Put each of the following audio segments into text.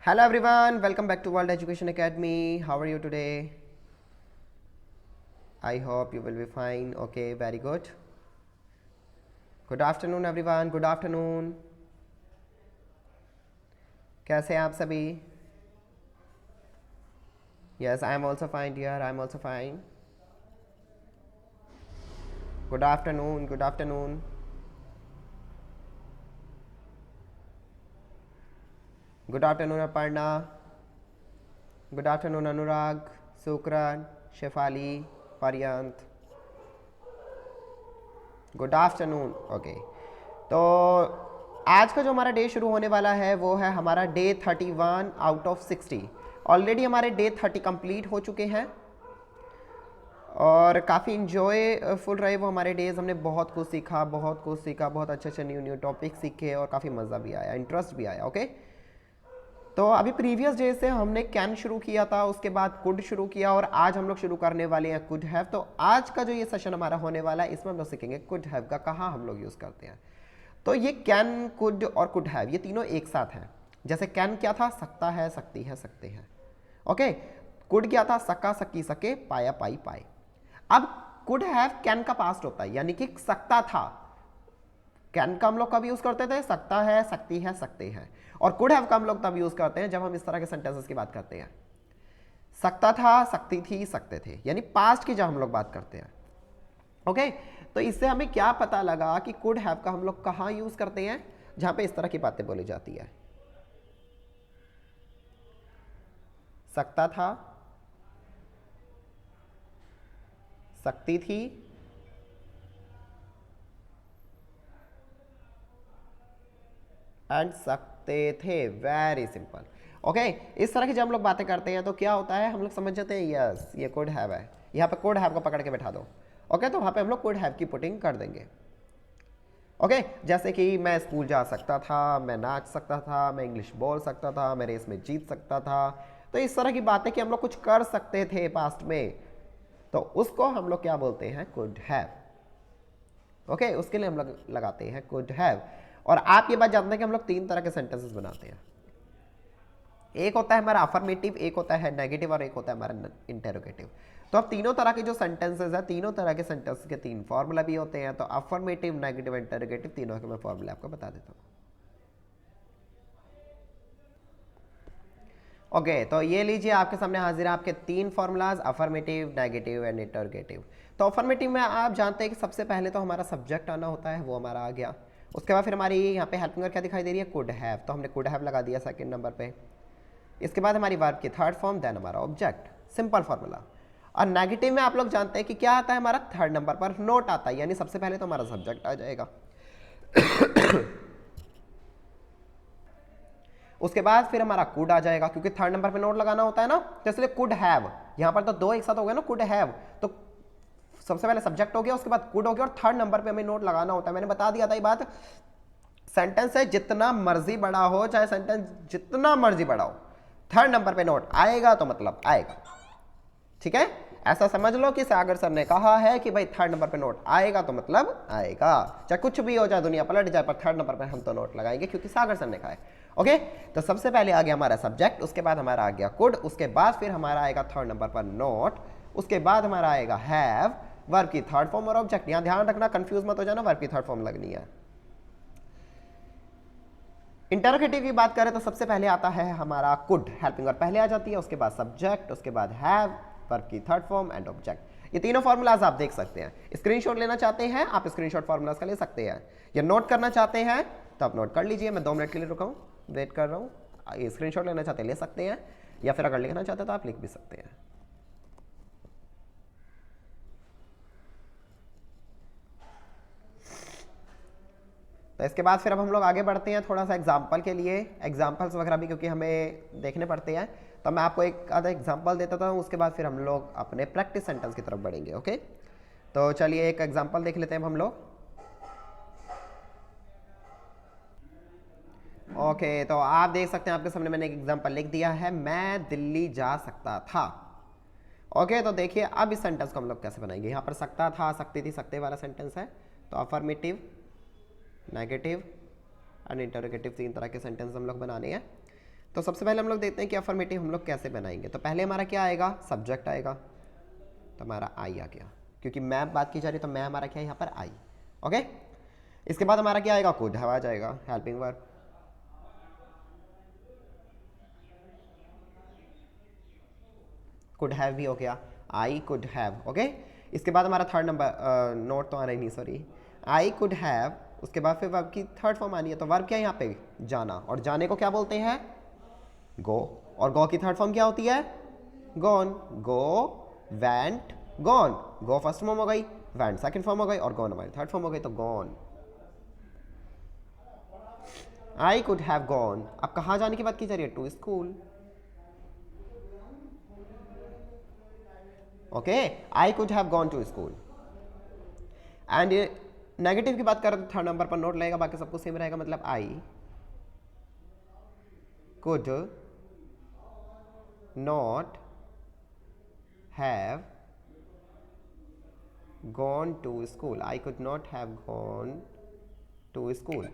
Hello everyone, welcome back to World Education Academy. How are you today? I hope you will be fine. Okay, very good. Good afternoon everyone. Good afternoon. कैसे हैं आप सभी? Yes, I am also fine dear. I am also fine. Good afternoon. Good afternoon. Good afternoon Aparna. Good afternoon Anurag, Sukran, Shefali, Paryant. Good afternoon. Okay, तो आज का जो हमारा day शुरू होने वाला है वो है हमारा डे 31 आउट ऑफ 60। ऑलरेडी हमारे डे 30 कंप्लीट हो चुके हैं और काफ़ी इन्जॉयफुल रहे वो हमारे डेज। हमने बहुत कुछ सीखा, बहुत अच्छे अच्छे न्यू टॉपिक सीखे और काफ़ी मज़ा भी आया, इंटरेस्ट भी आया। ओके, तो अभी प्रीवियस डे से हमने कैन शुरू किया था, उसके बाद कुड शुरू किया और आज हम लोग शुरू करने वाले हैं कुड हैव। तो आज का जो ये सेशन हमारा होने वाला है इसमें हम लोग सीखेंगे कुड हैव का कहाँ हम लोग यूज़ करते हैं। तो ये कैन, कुड और कुड हैव ये तीनों एक साथ हैं। जैसे कैन क्या था, सकता है, सकती है, सकते हैं। ओके, कुड क्या था, सका, सकी, सके, पाया, पाई, पाए। अब कुड हैव कैन का पास्ट होता है, यानी कि सकता था। कैन का हम लोग कब यूज करते थे, सकता है, सकती है, सकते हैं। और कुड हैव का हम लोग तब यूज करते हैं जब हम इस तरह के सेंटेंसेस की बात करते हैं। सकता था, सकती थी, सकते थे, यानी पास्ट की जब हम लोग बात करते हैं। ओके, तो इससे हमें क्या पता लगा कि कुड हैव का हम लोग कहां यूज करते हैं, जहां पे इस तरह की बातें बोली जाती है। सकता था, सकती थी, एंड सकते थे। Very simple. ओके, इस तरह की जब हम लोग बातें करते हैं तो क्या होता है, हम लोग समझ जाते हैं यस ये कोड हैव है। यहाँ पे कोड हैव को पकड़ के बैठा दो। ओके, तो वहाँ पे हम लोग कोड हैव की पुटिंग कर देंगे। ओके, जैसे कि मैं स्कूल जा सकता था, मैं नाच सकता था, मैं इंग्लिश बोल सकता था, मैं रेस में जीत सकता था। तो इस तरह की बातें कि हम लोग कुछ कर सकते थे पास्ट में, तो उसको हम लोग क्या बोलते हैं, कुड हैव। ओके, उसके लिए हम लोग लगाते हैं कुड हैव। और आप ये बात जानते हैं कि हम लोग तीन तरह के सेंटेंसेस बनाते हैं। एक होता है हमारा अफर्मेटिव, एक होता है नेगेटिव और एक होता है हमारा इंटेरोगेटिव। तो अब तीनों तरह के जो सेंटेंसेस है, तीनों तरह के सेंटेंस के तीन फॉर्मूला भी होते हैं। तो अफर्मेटिव, नेगेटिव, इंटेरोगेटिव तीनों के मैं फॉर्मूला आपको बता देता हूँ। ओके, तो ये लीजिए आपके सामने हाजिर है आपके तीन formulas, affirmative, negative and interrogative. तो अफर्मेटिव में आप जानते हैं कि सबसे पहले तो हमारा सब्जेक्ट आना होता है, वो हमारा आ गया। उसके बाद फिर हमारी यहाँ पे हेल्पिंग वर्ब क्या दिखाई दे रही है, कुड हैव, तो हमने कुड हैव लगा दिया सेकंड नंबर पे। इसके बाद हमारी वर्ब की थर्ड फॉर्म, देन हमारा ऑब्जेक्ट, सिंपल फॉर्मूला। और नेगेटिव में आप लोग जानते हैं कि क्या आता है, हमारा थर्ड नंबर पर नोट आता है, यानी सबसे पहले तो हमारा सब्जेक्ट आ जाएगा। उसके बाद फिर हमारा कुड आ जाएगा, क्योंकि थर्ड नंबर पे नोट लगाना होता है ना, तो इसलिए कुड हैव। यहां पर तो दो एक साथ हो गए ना, कुड हैव। तो सबसे पहले सब्जेक्ट हो गया, उसके बाद कुड हो गया और थर्ड नंबर पे हमें नोट लगाना होता है। मैंने बता दिया था ये बात। सेंटेंस है जितना मर्जी बड़ा हो, चाहे सेंटेंस जितना मर्जी बड़ा हो, थर्ड नंबर पे नोट आएगा तो मतलब आएगा। ठीक है, ऐसा समझ लो कि सागर सर ने कहा है कि भाई थर्ड नंबर पे नोट आएगा तो मतलब आएगा, चाहे कुछ भी हो जाए, दुनिया पलट जाए, पर थर्ड नंबर पे हम तो नोट लगाएंगे क्योंकि सागर सर ने कहा है। ओके, तो सबसे पहले आ गया हमारा सब्जेक्ट, उसके बाद हमारा आ गया कुड, उसके बाद फिर हमारा आएगा थर्ड नंबर पर नोट, उसके बाद हमारा आएगा हैव, वर्ब की थर्ड फॉर्म और ऑब्जेक्ट। यहां ध्यान रखना, कंफ्यूज मत हो जाना, वर्ब की थर्ड फॉर्म लगनी है। इंटरोगेटिव की बात करें तो सबसे पहले आता है हमारा कुड, हेल्पिंग वर्ब पहले आ जाती है, उसके बाद सब्जेक्ट, उसके बाद हैव, वर्ब की थर्ड फॉर्म एंड ऑब्जेक्ट। ये तीनों फॉर्मूलाज आप देख सकते हैं। स्क्रीनशॉट लेना चाहते हैं आप, स्क्रीनशॉट फॉर्मूलाज का ले सकते हैं, या नोट करना चाहते हैं तो आप नोट कर लीजिए। मैं 2 मिनट के लिए रुका हूँ, वेट कर रहा हूँ। स्क्रीनशॉट लेना चाहते हैं ले सकते हैं, या फिर अगर लिखना चाहते हैं तो आप लिख भी सकते हैं। तो इसके बाद फिर अब हम लोग आगे बढ़ते हैं थोड़ा सा एग्जाम्पल के लिए, एग्जाम्पल्स वगैरह भी क्योंकि हमें देखने पड़ते हैं। तो मैं आपको एक आधा एग्जाम्पल देता था, उसके बाद फिर हम लोग अपने प्रैक्टिस सेंटेंस की तरफ बढ़ेंगे। ओके, तो चलिए एक एग्जाम्पल देख लेते हैं हम लोग। ओके, तो आप देख सकते हैं आपके सामने मैंने एक एग्जाम्पल लिख दिया है, मैं दिल्ली जा सकता था। ओके, तो देखिए अब इस सेंटेंस को हम लोग कैसे बनाएंगे। यहाँ पर सकता था, सकती थी, सकते वाला सेंटेंस है, तो अफर्मेटिव, नेगेटिव एंड इंटरोगेटिव तीन तरह के सेंटेंस हम लोग बनाने हैं। तो सबसे पहले हम लोग देखते हैं कि अफर्मेटिव हम लोग कैसे बनाएंगे। तो पहले हमारा क्या आएगा, सब्जेक्ट आएगा, तो हमारा आई आ गया, क्योंकि मैं बात की जा रही है तो मैं हमारा क्या है यहाँ पर आई। ओके, इसके बाद हमारा क्या आएगा, कुड हैव आ जाएगा, हेल्पिंग वर्ब। कुड हैव भी हो गया, आई कुड हैव। ओके, इसके बाद हमारा थर्ड नंबर, नोट तो आ रही नहीं, सॉरी, आई कुड हैव। उसके बाद फिर वर्ब की थर्ड फॉर्म आनी है, तो वर्ब क्या है यहाँ पे, जाना, और जाने को क्या बोलते हैं, गो। और गो की थर्ड फॉर्म क्या होती है, गॉन। गो, वेंट, गॉन। गो फर्स्ट फॉर्म हो गई, वेंट सेकंड फॉर्म हो गई, और गॉन हमारी थर्ड फॉर्म हो गई, तो gone. I could have gone, अब कहाँ जाने की बात की जा रही है, to school. Okay, I could have gone to school. And negative की बात करें तो थर्ड नंबर पर नोट लगेगा, बाकी सब कुछ सेम रहेगा, मतलब I could not have gone to school. I could not have gone to school.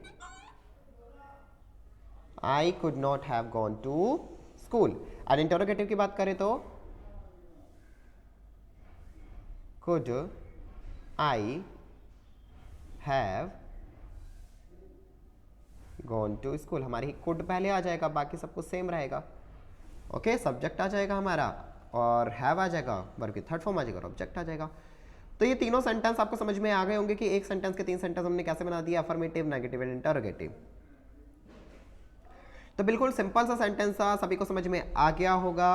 I could not have gone to school. और इंटरोगेटिव की बात करें तो could I have gone to school. हमारी could पहले आ जाएगा, बाकी सब कुछ सेम रहेगा। ओके, सब्जेक्ट आ जाएगा हमारा, और हैव आ जाएगा, वर्ब की थर्ड फॉर्म आ जाएगा, और ऑब्जेक्ट आ जाएगा। तो ये तीनों सेंटेंस आपको समझ में आ गए होंगे कि एक सेंटेंस के तीन सेंटेंस हमने कैसे बना दिया, अफर्मेटिव, नेगेटिव एंड इंटरोगेटिव। तो बिल्कुल सिंपल सा सेंटेंस था, सभी को समझ में आ गया होगा।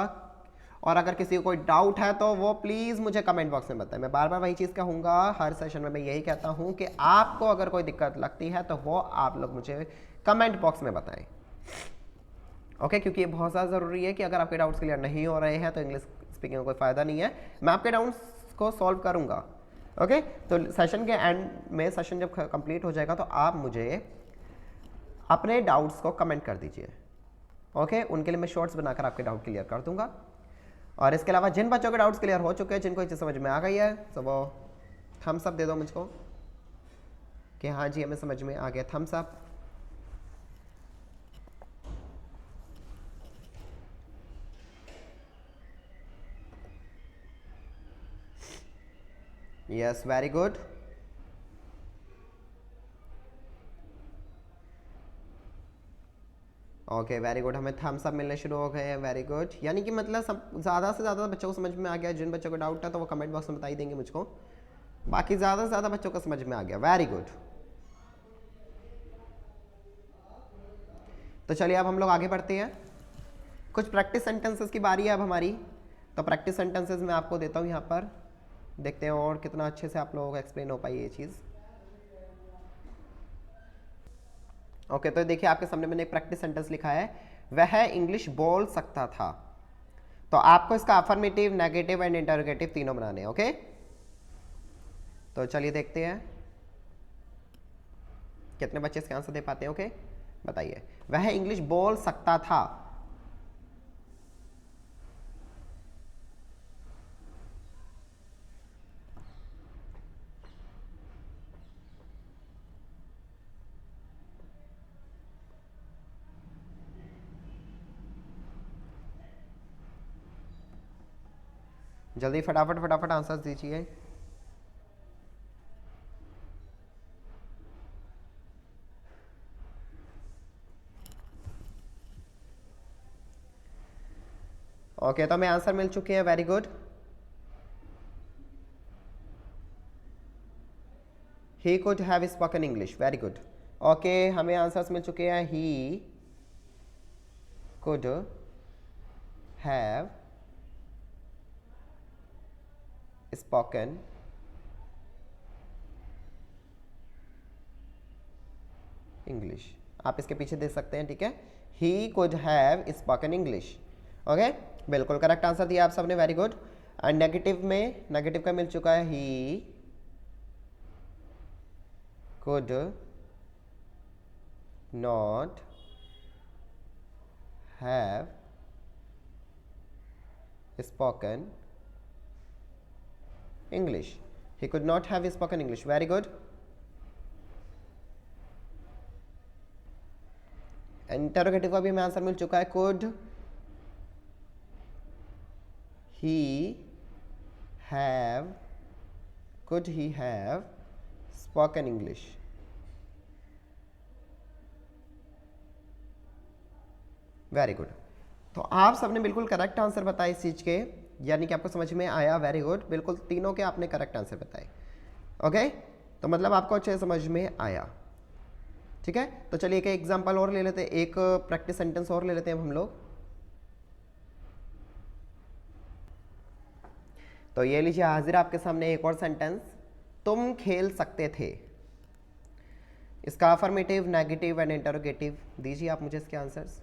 और अगर किसी को कोई डाउट है तो वो प्लीज़ मुझे कमेंट बॉक्स में बताएं। मैं बार बार वही चीज़ कहूँगा, हर सेशन में मैं यही कहता हूँ कि आपको अगर कोई दिक्कत लगती है तो वो आप लोग मुझे कमेंट बॉक्स में बताएं। ओके, क्योंकि ये बहुत ज़्यादा ज़रूरी है कि अगर आपके डाउट्स क्लियर नहीं हो रहे हैं तो इंग्लिश स्पीकिंग में कोई फ़ायदा नहीं है। मैं आपके डाउट्स को सॉल्व करूँगा। ओके, तो सेशन के एंड में, सेशन जब कंप्लीट हो जाएगा तो आप मुझे अपने डाउट्स को कमेंट कर दीजिए। ओके, उनके लिए मैं शॉर्ट्स बनाकर आपके डाउट क्लियर कर दूंगा। और इसके अलावा जिन बच्चों के डाउट्स क्लियर हो चुके हैं, जिनको ये चीज़ समझ में आ गई है, तो वो थम्स अप दे दो मुझको कि हाँ जी हमें समझ में आ गया, thumbs up. Yes, very good. Okay, very good, हमें थम्स अप मिलने शुरू हो गए हैं, वेरी गुड। यानी कि मतलब सब ज़्यादा से ज़्यादा बच्चों को समझ में आ गया। जिन बच्चों को डाउट है तो वो कमेंट बॉक्स में बता ही देंगे मुझको, बाकी ज़्यादा से ज़्यादा बच्चों को समझ में आ गया, वेरी गुड। तो चलिए अब हम लोग आगे बढ़ते हैं। कुछ प्रैक्टिस सेंटेंसेस की बारी है अब हमारी। तो प्रैक्टिस सेंटेंसेस मैं आपको देता हूँ यहाँ पर, देखते हैं और कितना अच्छे से आप लोगों को एक्सप्लेन हो पाई ये चीज़। ओके, तो देखिए आपके सामने मैंने एक प्रैक्टिस सेंटेंस लिखा है, वह इंग्लिश बोल सकता था। तो आपको इसका अफर्मेटिव, नेगेटिव एंड इंटरोगेटिव तीनों बनाने हैं। ओके, तो चलिए देखते हैं कितने बच्चे इसके आंसर दे पाते हैं। ओके, बताइए, वह इंग्लिश बोल सकता था। जल्दी फटाफट फटाफट आंसर्स दीजिए। ओके, तो हमें आंसर मिल चुके हैं, very good. He could have spoken English, very good. Okay, हमें आंसर्स मिल चुके हैं, he could have spoken English. आप इसके पीछे दे सकते हैं, ठीक है, he could have spoken English. Okay, बिल्कुल करेक्ट आंसर दिया आप सबने, वेरी गुड। एंड नेगेटिव में, नेगेटिव का मिल चुका है, he could not have spoken English. He could not have spoken English, very good. Interrogative का भी हमें आंसर मिल चुका है, could he have spoken English. Very good. तो आप सबने बिल्कुल करेक्ट आंसर बताए इस चीज के, यानी कि आपको समझ में आया। वेरी गुड, बिल्कुल तीनों के आपने करेक्ट आंसर बताए। ओके, तो मतलब आपको अच्छे समझ में आया। ठीक है, तो चलिए एक एग्जांपल और ले लेते हैं, एक प्रैक्टिस सेंटेंस और ले लेते हैं हम लोग। तो ये लीजिए हाजिर आपके सामने एक और सेंटेंस, तुम खेल सकते थे। इसका अफर्मेटिव, नेगेटिव एंड इंटरोगेटिव दीजिए आप मुझे इसके आंसर्स।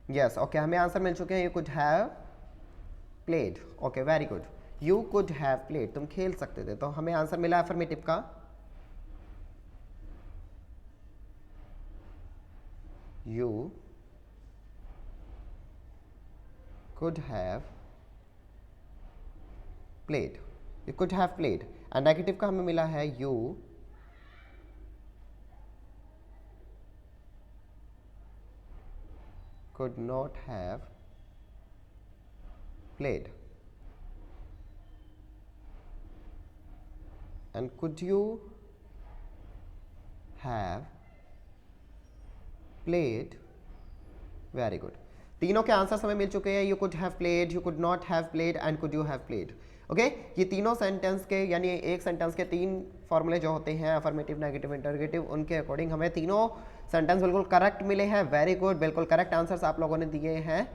यस, ओके, हमें आंसर मिल चुके हैं। You could have played. Okay, very good. You could have played, तुम खेल सकते थे। तो हमें आंसर मिला अफर्मेटिव का, you could have played, you could have played. And negative का हमें मिला है you could not have played. And could you have played? Very good. तीनों के आंसर्स हमें मिल चुके हैं। You could have played, you could not have played and could you have played. Okay, ये तीनों सेंटेंस के, यानी एक सेंटेंस के तीन फॉर्मूले जो होते हैं, अफर्मेटिव, नेगेटिव, इंटरोगेटिव, उनके अकॉर्डिंग हमें तीनों सेंटेंस बिल्कुल करेक्ट मिले हैं। वेरी गुड, बिल्कुल करेक्ट आंसर्स आप लोगों ने दिए हैं,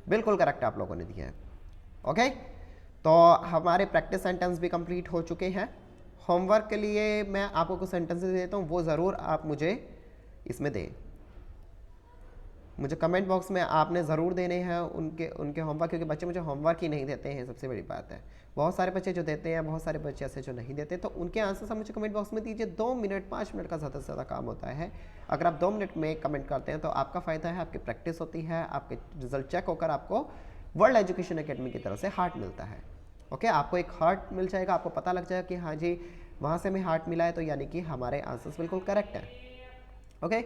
बिल्कुल करेक्ट आप लोगों ने दिए हैं। ओके, तो हमारे प्रैक्टिस सेंटेंस भी कंप्लीट हो चुके हैं। होमवर्क के लिए मैं आपको कुछ सेंटेंसेस देता हूँ, वो ज़रूर आप मुझे इसमें दें। मुझे कमेंट बॉक्स में आपने ज़रूर देने हैं उनके होमवर्क, क्योंकि बच्चे मुझे होमवर्क ही नहीं देते हैं, सबसे बड़ी बात है। बहुत सारे बच्चे जो देते हैं, बहुत सारे बच्चे ऐसे जो नहीं देते, तो उनके आंसर्स आप मुझे कमेंट बॉक्स में दीजिए। 2 मिनट 5 मिनट का ज़्यादा से ज़्यादा काम होता है। अगर आप 2 मिनट में कमेंट करते हैं तो आपका फ़ायदा है, आपकी प्रैक्टिस होती है, आपके रिजल्ट चेक होकर आपको वर्ल्ड एजुकेशन अकेडमी की तरफ से हार्ट मिलता है। ओके, आपको एक हार्ट मिल जाएगा, आपको पता लग जाएगा कि हाँ जी वहाँ से हमें हार्ट मिला है, तो यानी कि हमारे आंसर्स बिल्कुल करेक्ट हैं। ओके,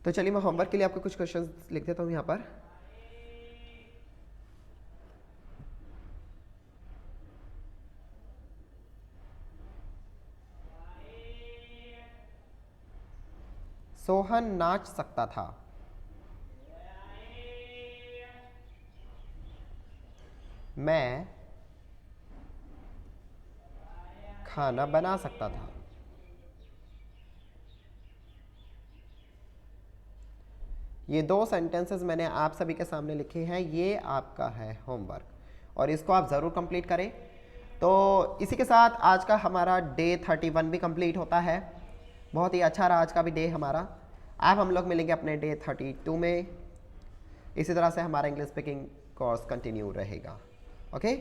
तो चलिए मैं होमवर्क के लिए आपको कुछ क्वेश्चंस लिख देता हूँ यहाँ पर। सोहन नाच सकता था। मैं खाना बना सकता था। ये 2 सेंटेंसेस मैंने आप सभी के सामने लिखे हैं, ये आपका है होमवर्क और इसको आप ज़रूर कंप्लीट करें। तो इसी के साथ आज का हमारा डे 31 भी कंप्लीट होता है। बहुत ही अच्छा रहा आज का भी डे हमारा। अब हम लोग मिलेंगे अपने डे 32 में। इसी तरह से हमारा इंग्लिश स्पीकिंग कोर्स कंटिन्यू रहेगा। ओके,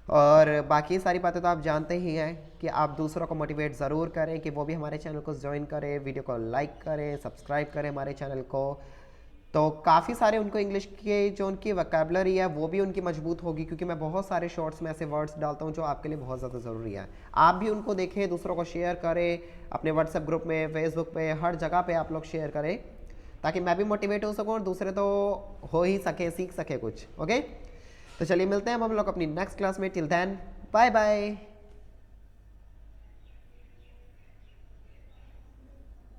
और बाकी सारी बातें तो आप जानते ही हैं कि आप दूसरों को मोटिवेट ज़रूर करें कि वो भी हमारे चैनल को ज्वाइन करें, वीडियो को लाइक करें, सब्सक्राइब करें हमारे चैनल को। तो काफ़ी सारे उनको इंग्लिश के जो उनकी वोकैबुलरी है वो भी उनकी मजबूत होगी, क्योंकि मैं बहुत सारे शॉर्ट्स में ऐसे वर्ड्स डालता हूँ जो आपके लिए बहुत ज़्यादा ज़रूरी है। आप भी उनको देखें, दूसरों को शेयर करें, अपने व्हाट्सएप ग्रुप में, फेसबुक पे, हर जगह पे आप लोग शेयर करें, ताकि मैं भी मोटिवेट हो सकूँ और दूसरे तो हो ही सके, सीख सके कुछ। ओके, तो चलिए मिलते हैं हम लोग अपनी नेक्स्ट क्लास में। Till then bye bye.